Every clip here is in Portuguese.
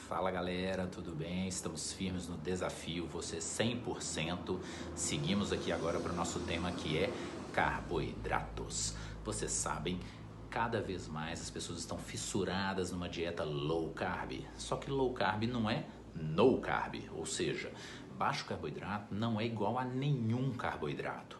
Fala galera, tudo bem? Estamos firmes no desafio, você 100%. Seguimos aqui agora para o nosso tema que é carboidratos. Vocês sabem, cada vez mais as pessoas estão fissuradas numa dieta low carb. Só que low carb não é no carb, ou seja, baixo carboidrato não é igual a nenhum carboidrato.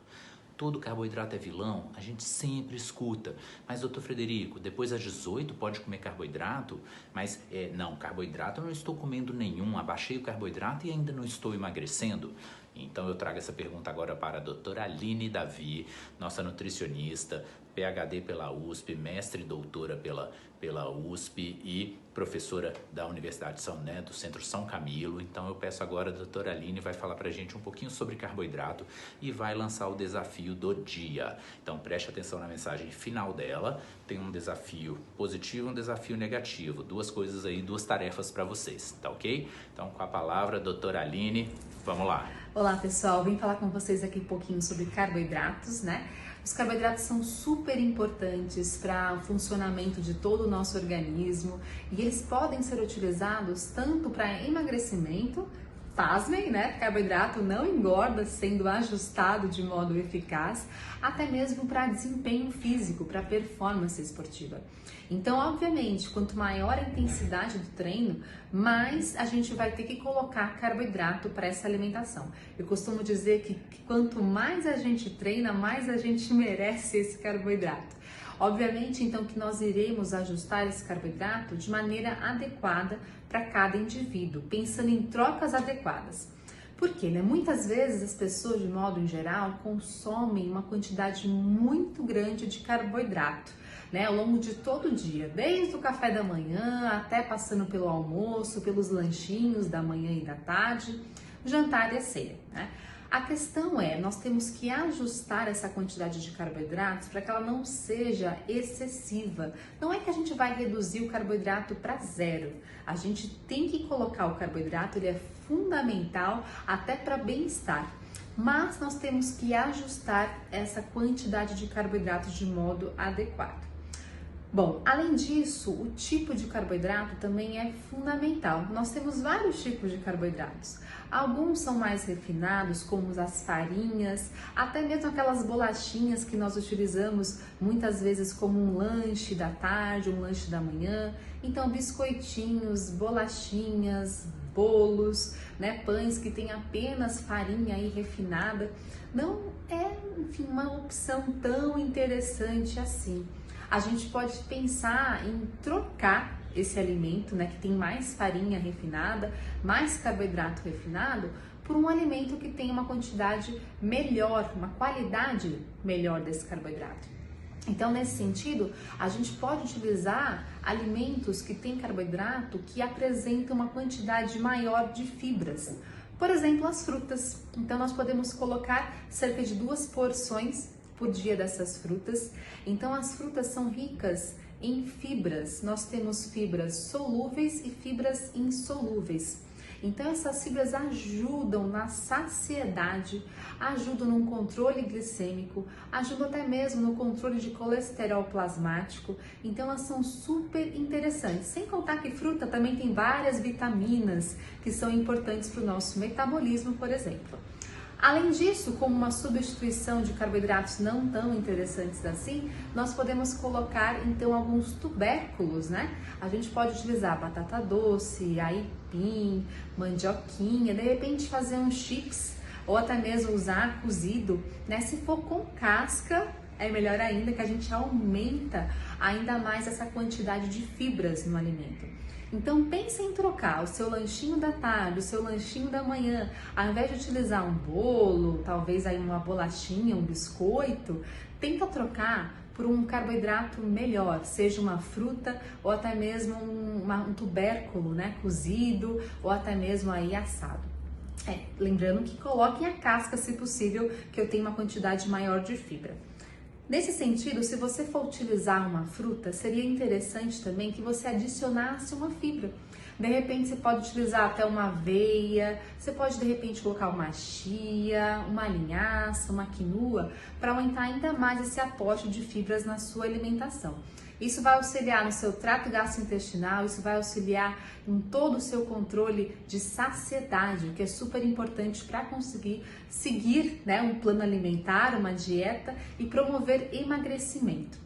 Todo carboidrato é vilão? A gente sempre escuta. Mas, doutor Frederico, depois das 18 pode comer carboidrato? Mas, não, carboidrato eu não estou comendo nenhum. Abaixei o carboidrato e ainda não estou emagrecendo. Então, eu trago essa pergunta agora para a doutora Aline Davi, nossa nutricionista, PhD pela USP, mestre e doutora pela USP e professora da Universidade de São Né, do Centro São Camilo. Então eu peço agora a doutora Aline vai falar pra gente um pouquinho sobre carboidrato e vai lançar o desafio do dia. Então preste atenção na mensagem final dela. Tem um desafio positivo e um desafio negativo. Duas coisas aí, duas tarefas para vocês, tá ok? Então com a palavra, doutora Aline, vamos lá. Olá pessoal, vim falar com vocês aqui um pouquinho sobre carboidratos, né? Os carboidratos são super importantes para o funcionamento de todo o nosso organismo e eles podem ser utilizados tanto para emagrecimento, pasmem, né? Carboidrato não engorda sendo ajustado de modo eficaz, até mesmo para desempenho físico, para performance esportiva. Então, obviamente, quanto maior a intensidade do treino, mais a gente vai ter que colocar carboidrato para essa alimentação. Eu costumo dizer que quanto mais a gente treina, mais a gente merece esse carboidrato. Obviamente, então, que nós iremos ajustar esse carboidrato de maneira adequada para cada indivíduo, pensando em trocas adequadas. Por quê? Muitas vezes as pessoas, de modo em geral, consomem uma quantidade muito grande de carboidrato, ao longo de todo o dia, desde o café da manhã até passando pelo almoço, pelos lanchinhos da manhã e da tarde, jantar e a ceia, né? A questão é, nós temos que ajustar essa quantidade de carboidratos para que ela não seja excessiva. Não é que a gente vai reduzir o carboidrato para zero. A gente tem que colocar o carboidrato, ele é fundamental até para bem-estar. Mas nós temos que ajustar essa quantidade de carboidratos de modo adequado. Bom, além disso, o tipo de carboidrato também é fundamental. Nós temos vários tipos de carboidratos. Alguns são mais refinados, como as farinhas, até mesmo aquelas bolachinhas que nós utilizamos muitas vezes como um lanche da tarde, um lanche da manhã. Então, biscoitinhos, bolachinhas, bolos, pães que tem apenas farinha aí refinada, não é, enfim, uma opção tão interessante assim. A gente pode pensar em trocar esse alimento, que tem mais farinha refinada, mais carboidrato refinado, por um alimento que tem uma quantidade melhor, uma qualidade melhor desse carboidrato. Então, nesse sentido, a gente pode utilizar alimentos que têm carboidrato que apresentam uma quantidade maior de fibras. Por exemplo, as frutas. Então, nós podemos colocar cerca de 2 porções por dia dessas frutas. Então, as frutas são ricas em fibras. Nós temos fibras solúveis e fibras insolúveis. Então, essas fibras ajudam na saciedade, ajudam no controle glicêmico, ajudam até mesmo no controle de colesterol plasmático. Então, elas são super interessantes. Sem contar que fruta também tem várias vitaminas que são importantes para o nosso metabolismo, por exemplo. Além disso, como uma substituição de carboidratos não tão interessantes assim, nós podemos colocar então alguns tubérculos, A gente pode utilizar batata doce, aipim, mandioquinha, de repente fazer uns chips ou até mesmo usar cozido, Se for com casca, é melhor ainda, que a gente aumenta ainda mais essa quantidade de fibras no alimento. Então pense em trocar o seu lanchinho da tarde, o seu lanchinho da manhã, ao invés de utilizar um bolo, talvez aí uma bolachinha, um biscoito, tenta trocar por um carboidrato melhor, seja uma fruta ou até mesmo um tubérculo, cozido ou até mesmo aí assado. Lembrando que coloquem a casca se possível, que eu tenho uma quantidade maior de fibra. Nesse sentido, se você for utilizar uma fruta, seria interessante também que você adicionasse uma fibra. De repente, você pode utilizar até uma aveia, você pode de repente colocar uma chia, uma linhaça, uma quinua, para aumentar ainda mais esse aporte de fibras na sua alimentação. Isso vai auxiliar no seu trato gastrointestinal, isso vai auxiliar em todo o seu controle de saciedade, o que é super importante para conseguir seguir, né, um plano alimentar, uma dieta e promover emagrecimento.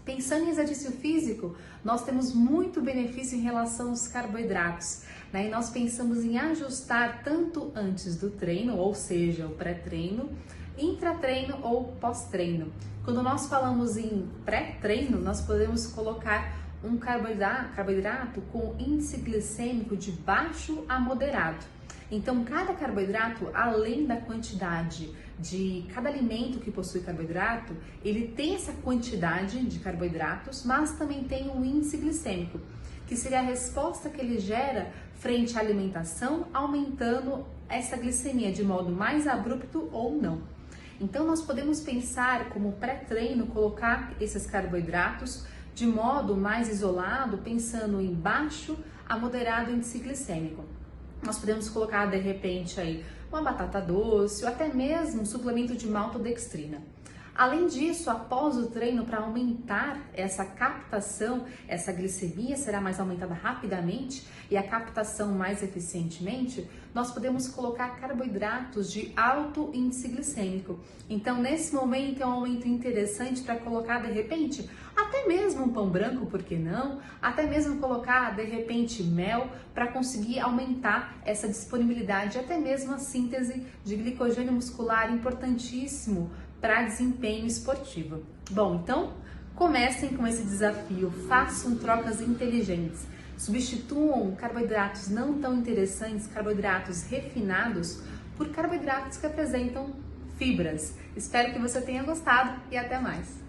Pensando em exercício físico, nós temos muito benefício em relação aos carboidratos, né? E nós pensamos em ajustar tanto antes do treino, ou seja, o pré-treino, intratreino ou pós-treino. Quando nós falamos em pré-treino, nós podemos colocar um carboidrato com índice glicêmico de baixo a moderado. Então, cada carboidrato, além da quantidade de cada alimento que possui carboidrato, ele tem essa quantidade de carboidratos, mas também tem um índice glicêmico, que seria a resposta que ele gera frente à alimentação, aumentando essa glicemia de modo mais abrupto ou não. Então, nós podemos pensar como pré-treino, colocar esses carboidratos de modo mais isolado, pensando em baixo a moderado índice glicêmico. Nós podemos colocar, de repente, aí uma batata doce ou até mesmo um suplemento de maltodextrina. Além disso, após o treino, para aumentar essa captação, essa glicemia será mais aumentada rapidamente e a captação mais eficientemente, nós podemos colocar carboidratos de alto índice glicêmico. Então, nesse momento é um momento interessante para colocar, de repente, até mesmo um pão branco, por que não? Até mesmo colocar, de repente, mel para conseguir aumentar essa disponibilidade, até mesmo a síntese de glicogênio muscular, importantíssimo para desempenho esportivo. Bom, então comecem com esse desafio, façam trocas inteligentes, substituam carboidratos não tão interessantes, carboidratos refinados, por carboidratos que apresentam fibras. Espero que você tenha gostado e até mais!